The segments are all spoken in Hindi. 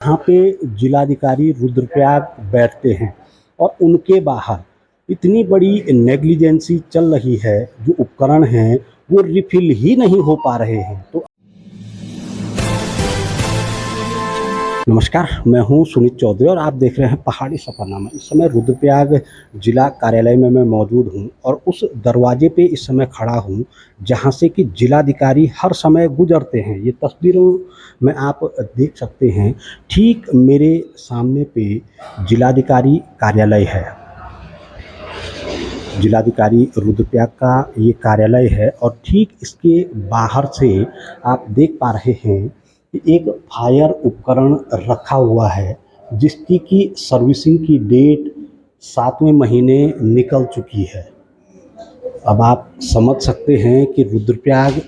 यहाँ पे जिलाधिकारी रुद्रप्रयाग बैठते हैं और उनके बाहर इतनी बड़ी नेग्लिजेंसी चल रही है, जो उपकरण हैं वो रिफिल ही नहीं हो पा रहे हैं। तो नमस्कार, मैं हूं सुनीत चौधरी और आप देख रहे हैं पहाड़ी सफरनामा। इस समय रुद्रप्रयाग जिला कार्यालय में मैं मौजूद हूं और उस दरवाजे पे इस समय खड़ा हूं जहां से कि जिलाधिकारी हर समय गुजरते हैं। ये तस्वीरों में आप देख सकते हैं, ठीक मेरे सामने पे जिलाधिकारी कार्यालय है। जिलाधिकारी रुद्रप्रयाग का ये कार्यालय है और ठीक इसके बाहर से आप देख पा रहे हैं कि एक फायर उपकरण रखा हुआ है, जिसकी की सर्विसिंग की डेट 7वें महीने निकल चुकी है। अब आप समझ सकते हैं कि रुद्रप्रयाग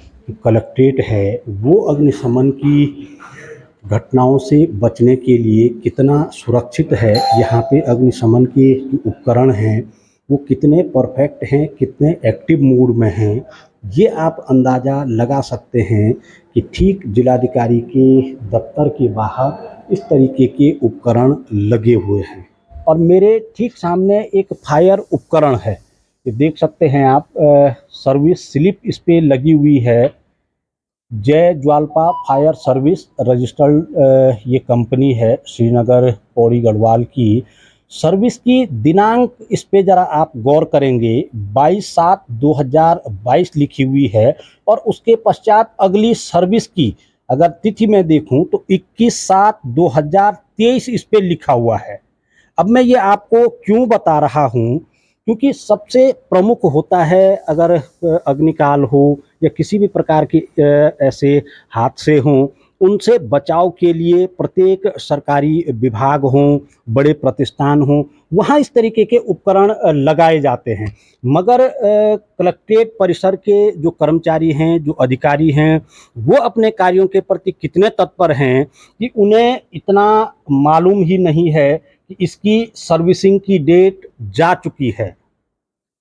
कलेक्ट्रेट है वो अग्निशमन की घटनाओं से बचने के लिए कितना सुरक्षित है। यहाँ पे अग्निशमन के जो उपकरण हैं वो कितने परफेक्ट हैं, कितने एक्टिव मोड में हैं, ये आप अंदाज़ा लगा सकते हैं कि ठीक जिलाधिकारी के दफ्तर के बाहर इस तरीके के उपकरण लगे हुए हैं। और मेरे ठीक सामने एक फायर उपकरण है, ये देख सकते हैं आप। सर्विस स्लिप इस पे लगी हुई है, जय ज्वालपा फायर सर्विस रजिस्टर्ड ये कंपनी है श्रीनगर पौड़ी गढ़वाल की। सर्विस की दिनांक इस पे ज़रा आप गौर करेंगे, 22/7/2022 लिखी हुई है। और उसके पश्चात अगली सर्विस की अगर तिथि में देखूं तो 21/7/2023 इस पे लिखा हुआ है। अब मैं ये आपको क्यों बता रहा हूँ, क्योंकि सबसे प्रमुख होता है अगर अग्निकाल हो या किसी भी प्रकार के ऐसे हादसे हों, उनसे बचाव के लिए प्रत्येक सरकारी विभाग हों, बड़े प्रतिष्ठान हों, वहाँ इस तरीके के उपकरण लगाए जाते हैं। मगर कलेक्ट्रेट परिसर के जो कर्मचारी हैं, जो अधिकारी हैं, वो अपने कार्यों के प्रति कितने तत्पर हैं कि उन्हें इतना मालूम ही नहीं है कि इसकी सर्विसिंग की डेट जा चुकी है।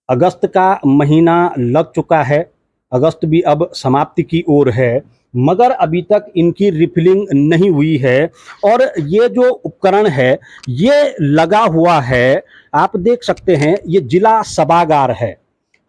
अगस्त का महीना लग चुका है, अगस्त भी अब समाप्ति की ओर है, मगर अभी तक इनकी रिफिलिंग नहीं हुई है। और ये जो उपकरण है ये लगा हुआ है, आप देख सकते हैं, ये जिला सभागार है।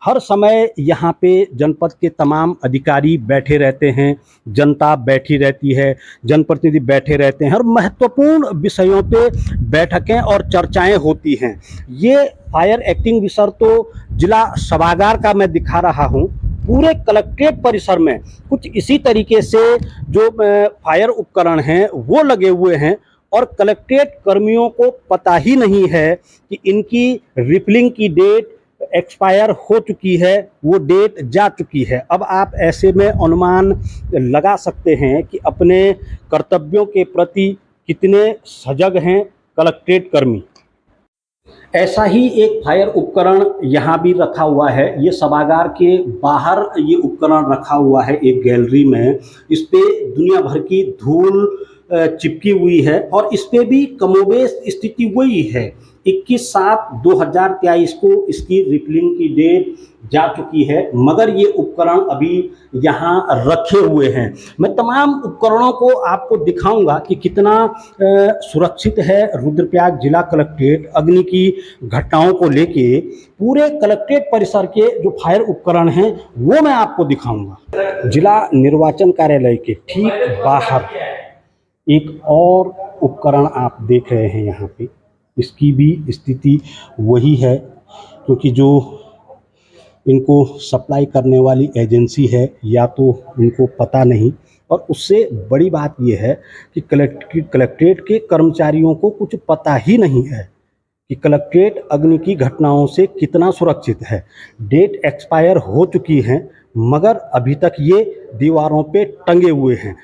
हर समय यहाँ पे जनपद के तमाम अधिकारी बैठे रहते हैं, जनता बैठी रहती है, जनप्रतिनिधि बैठे रहते हैं और महत्वपूर्ण विषयों पे बैठकें और चर्चाएं होती हैं। ये फायर एक्टिंग्विशर तो जिला सभागार का मैं दिखा रहा हूँ, पूरे कलेक्ट्रेट परिसर में कुछ इसी तरीके से जो फायर उपकरण हैं वो लगे हुए हैं। और कलेक्ट्रेट कर्मियों को पता ही नहीं है कि इनकी रिफिलिंग की डेट एक्सपायर हो चुकी है, वो डेट जा चुकी है। अब आप ऐसे में अनुमान लगा सकते हैं कि अपने कर्तव्यों के प्रति कितने सजग हैं कलेक्ट्रेट कर्मी। ऐसा ही एक फायर उपकरण यहाँ भी रखा हुआ है। ये सभागार के बाहर ये उपकरण रखा हुआ है एक गैलरी में। इस पे दुनिया भर की धूल चिपकी हुई है और इस पे भी कमोबेश स्थिति वही है। 21/7/2023 को इसकी रिफिलिंग की डेट जा चुकी है, मगर ये उपकरण अभी यहाँ रखे हुए हैं। मैं तमाम उपकरणों को आपको दिखाऊंगा कि कितना सुरक्षित है रुद्रप्रयाग जिला कलेक्ट्रेट अग्नि की घटनाओं को लेके। पूरे कलेक्ट्रेट परिसर के जो फायर उपकरण हैं वो मैं आपको दिखाऊंगा। जिला निर्वाचन कार्यालय के ठीक बाहर एक और उपकरण आप देख रहे हैं यहाँ पे, इसकी भी स्थिति वही है, क्योंकि जो इनको सप्लाई करने वाली एजेंसी है या तो उनको पता नहीं, और उससे बड़ी बात यह है कि कलेक्ट्रेट के कर्मचारियों को कुछ पता ही नहीं है कि कलेक्ट्रेट अग्नि की घटनाओं से कितना सुरक्षित है। डेट एक्सपायर हो चुकी हैं, मगर अभी तक ये दीवारों पे टंगे हुए हैं।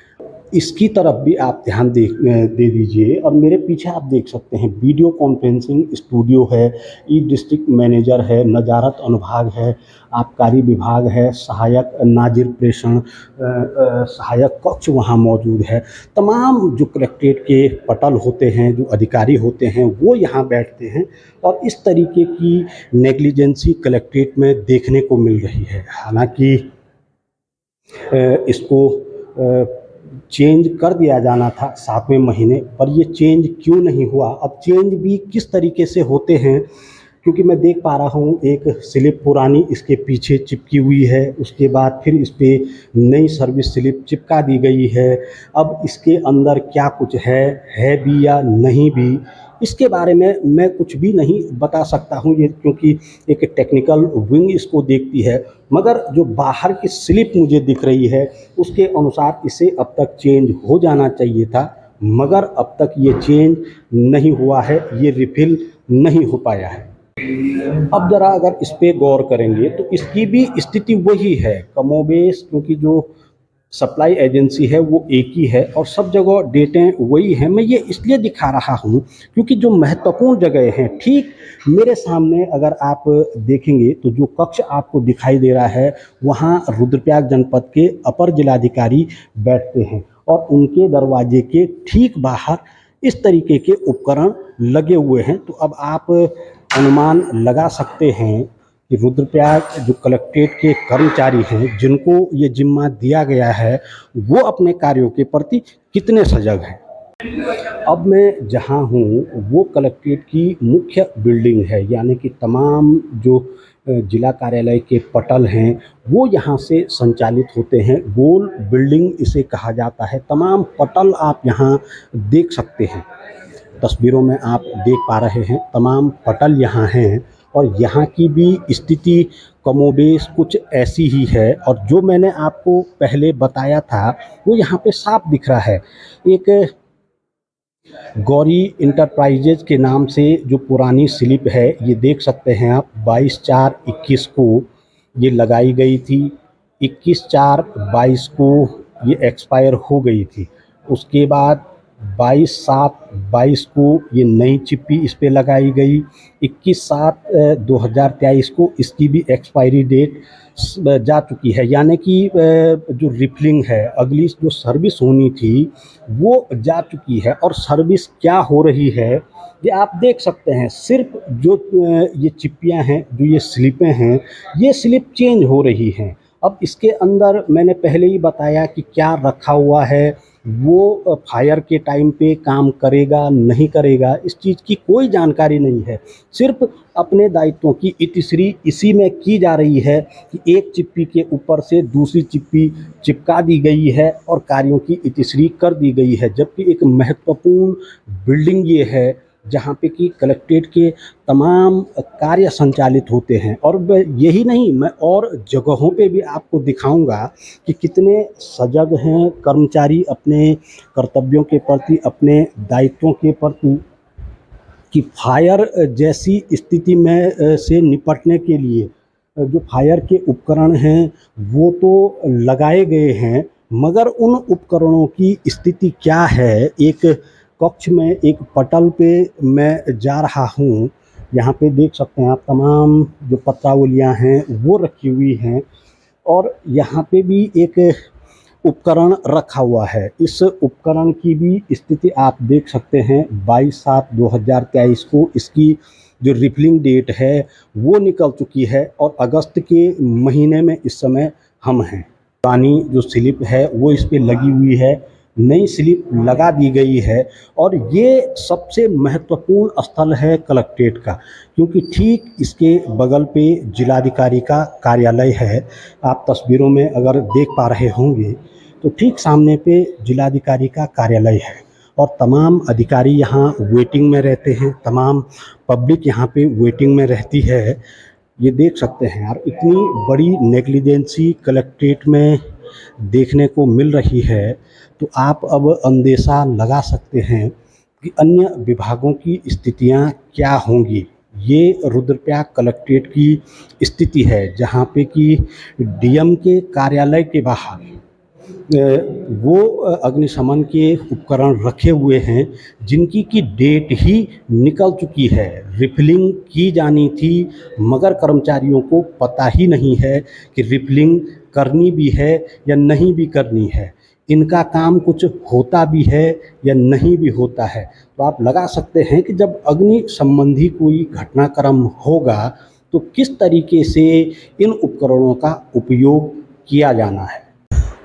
इसकी तरफ भी आप ध्यान दे दीजिए। और मेरे पीछे आप देख सकते हैं वीडियो कॉन्फ्रेंसिंग स्टूडियो है, ई डिस्ट्रिक्ट मैनेजर है, नजारत अनुभाग है, आबकारी विभाग है, सहायक नाजिर प्रेषण सहायक कक्ष वहाँ मौजूद है। तमाम जो कलेक्ट्रेट के पटल होते हैं, जो अधिकारी होते हैं, वो यहाँ बैठते हैं। और इस तरीके की नेग्लिजेंसी कलेक्ट्रेट में देखने को मिल रही है। हालांकि इसको चेंज कर दिया जाना था 7वें महीने, पर ये चेंज क्यों नहीं हुआ? अब चेंज भी किस तरीके से होते हैं, क्योंकि मैं देख पा रहा हूँ एक स्लिप पुरानी इसके पीछे चिपकी हुई है, उसके बाद फिर इस पे नई सर्विस स्लिप चिपका दी गई है। अब इसके अंदर क्या कुछ है भी या नहीं भी, इसके बारे में मैं कुछ भी नहीं बता सकता हूँ, ये क्योंकि एक टेक्निकल विंग इसको देखती है। मगर जो बाहर की स्लिप मुझे दिख रही है उसके अनुसार इसे अब तक चेंज हो जाना चाहिए था, मगर अब तक ये चेंज नहीं हुआ है, ये रिफ़िल नहीं हो पाया है। अब ज़रा अगर इस पे गौर करेंगे तो इसकी भी स्थिति वही है कमोबेश, क्योंकि जो सप्लाई एजेंसी है वो एक ही है और सब जगह डेटें वही हैं। मैं ये इसलिए दिखा रहा हूँ क्योंकि जो महत्वपूर्ण जगह हैं, ठीक मेरे सामने अगर आप देखेंगे तो जो कक्ष आपको दिखाई दे रहा है वहाँ रुद्रप्रयाग जनपद के अपर जिलाधिकारी बैठते हैं और उनके दरवाजे के ठीक बाहर इस तरीके के उपकरण लगे हुए हैं। तो अब आप अनुमान लगा सकते हैं कि रुद्रप्रयाग जो कलेक्ट्रेट के कर्मचारी हैं जिनको ये जिम्मा दिया गया है वो अपने कार्यों के प्रति कितने सजग हैं। अब मैं जहाँ हूँ वो कलेक्ट्रेट की मुख्य बिल्डिंग है, यानी कि तमाम जो जिला कार्यालय के पटल हैं वो यहाँ से संचालित होते हैं। गोल बिल्डिंग इसे कहा जाता है। तमाम पटल आप यहाँ देख सकते हैं, तस्वीरों में आप देख पा रहे हैं तमाम पटल यहाँ हैं और यहाँ की भी स्थिति कमोबेश कुछ ऐसी ही है। और जो मैंने आपको पहले बताया था वो यहाँ पे साफ दिख रहा है। एक गौरी इंटरप्राइजेज के नाम से जो पुरानी स्लिप है ये देख सकते हैं आप, 22/4/21 को ये लगाई गई थी, 21/4/22 को ये एक्सपायर हो गई थी। उसके बाद 22/7/22 को ये नई चिप्पी इस पे लगाई गई, 21/7/2023 को इसकी भी एक्सपायरी डेट जा चुकी है, यानी कि जो रिफिलिंग है अगली जो सर्विस होनी थी वो जा चुकी है। और सर्विस क्या हो रही है ये आप देख सकते हैं, सिर्फ जो ये चिप्पियाँ हैं, जो ये स्लिपें हैं, ये स्लिप चेंज हो रही हैं। अब इसके अंदर मैंने पहले ही बताया कि क्या रखा हुआ है, वो फायर के टाइम पे काम करेगा नहीं करेगा, इस चीज़ की कोई जानकारी नहीं है। सिर्फ अपने दायित्वों की इतिश्री इसी में की जा रही है कि एक चिप्पी के ऊपर से दूसरी चिप्पी चिपका दी गई है और कार्यों की इतिश्री कर दी गई है। जबकि एक महत्वपूर्ण बिल्डिंग ये है जहाँ पे कि कलेक्ट्रेट के तमाम कार्य संचालित होते हैं। और यही नहीं, मैं और जगहों पे भी आपको दिखाऊंगा कि कितने सजग हैं कर्मचारी अपने कर्तव्यों के प्रति, अपने दायित्वों के प्रति, कि फायर जैसी स्थिति में से निपटने के लिए जो फायर के उपकरण हैं वो तो लगाए गए हैं, मगर उन उपकरणों की स्थिति क्या है। एक कक्ष में एक पटल पे मैं जा रहा हूँ, यहाँ पे देख सकते हैं आप तमाम जो पत्रावलियाँ हैं वो रखी हुई हैं और यहाँ पे भी एक उपकरण रखा हुआ है। इस उपकरण की भी स्थिति आप देख सकते हैं, 22/7/2023 को इसकी जो रिफिलिंग डेट है वो निकल चुकी है और अगस्त के महीने में इस समय हम हैं। पुरानी जो स्लिप है वो इस पे लगी हुई है, नई स्लिप लगा दी गई है। और ये सबसे महत्वपूर्ण स्थल है कलेक्ट्रेट का, क्योंकि ठीक इसके बगल पे जिलाधिकारी का कार्यालय है। आप तस्वीरों में अगर देख पा रहे होंगे तो ठीक सामने पे जिलाधिकारी का कार्यालय है और तमाम अधिकारी यहाँ वेटिंग में रहते हैं, तमाम पब्लिक यहाँ पे वेटिंग में रहती है। ये देख सकते हैं यार, इतनी बड़ी नेग्लिजेंसी कलेक्ट्रेट में देखने को मिल रही है, तो आप अब अंदेशा लगा सकते हैं कि अन्य विभागों की स्थितियां क्या होंगी। ये रुद्रप्रयाग कलेक्ट्रेट की स्थिति है जहाँ पे कि डीएम के कार्यालय के बाहर वो अग्निशमन के उपकरण रखे हुए हैं जिनकी की डेट ही निकल चुकी है, रिफिलिंग की जानी थी, मगर कर्मचारियों को पता ही नहीं है कि रिफिलिंग करनी भी है या नहीं भी करनी है, इनका काम कुछ होता भी है या नहीं भी होता है। तो आप लगा सकते हैं कि जब अग्नि संबंधी कोई घटनाक्रम होगा तो किस तरीके से इन उपकरणों का उपयोग किया जाना है।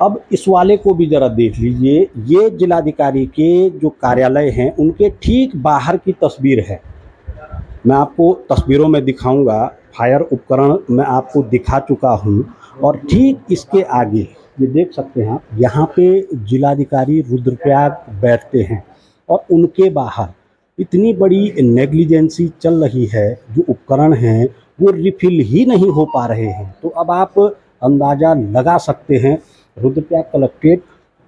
अब इस वाले को भी ज़रा देख लीजिए, ये जिलाधिकारी के जो कार्यालय हैं उनके ठीक बाहर की तस्वीर है। मैं आपको तस्वीरों में दिखाऊंगा, फायर उपकरण मैं आपको दिखा चुका हूं, और ठीक इसके आगे ये देख सकते हैं आप, यहाँ पे जिलाधिकारी रुद्रप्रयाग बैठते हैं और उनके बाहर इतनी बड़ी नेग्लिजेंसी चल रही है, जो उपकरण हैं वो रिफिल ही नहीं हो पा रहे हैं। तो अब आप अंदाज़ा लगा सकते हैं रुद्रप्रयाग कलेक्ट्रेट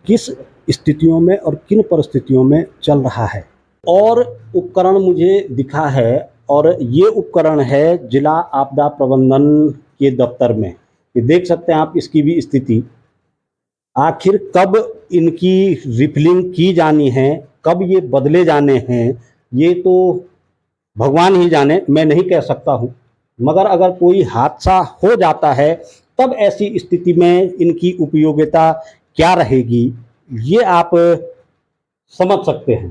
किस स्थितियों में और किन परिस्थितियों में चल रहा है। और उपकरण मुझे दिखा है, और ये उपकरण है जिला आपदा प्रबंधन के दफ्तर में। ये देख सकते हैं आप इसकी भी स्थिति। आखिर कब इनकी रिफिलिंग की जानी है, कब ये बदले जाने हैं, ये तो भगवान ही जाने, मैं नहीं कह सकता हूँ। मगर अगर कोई हादसा हो जाता है तब ऐसी स्थिति में इनकी उपयोगिता क्या रहेगी, ये आप समझ सकते हैं।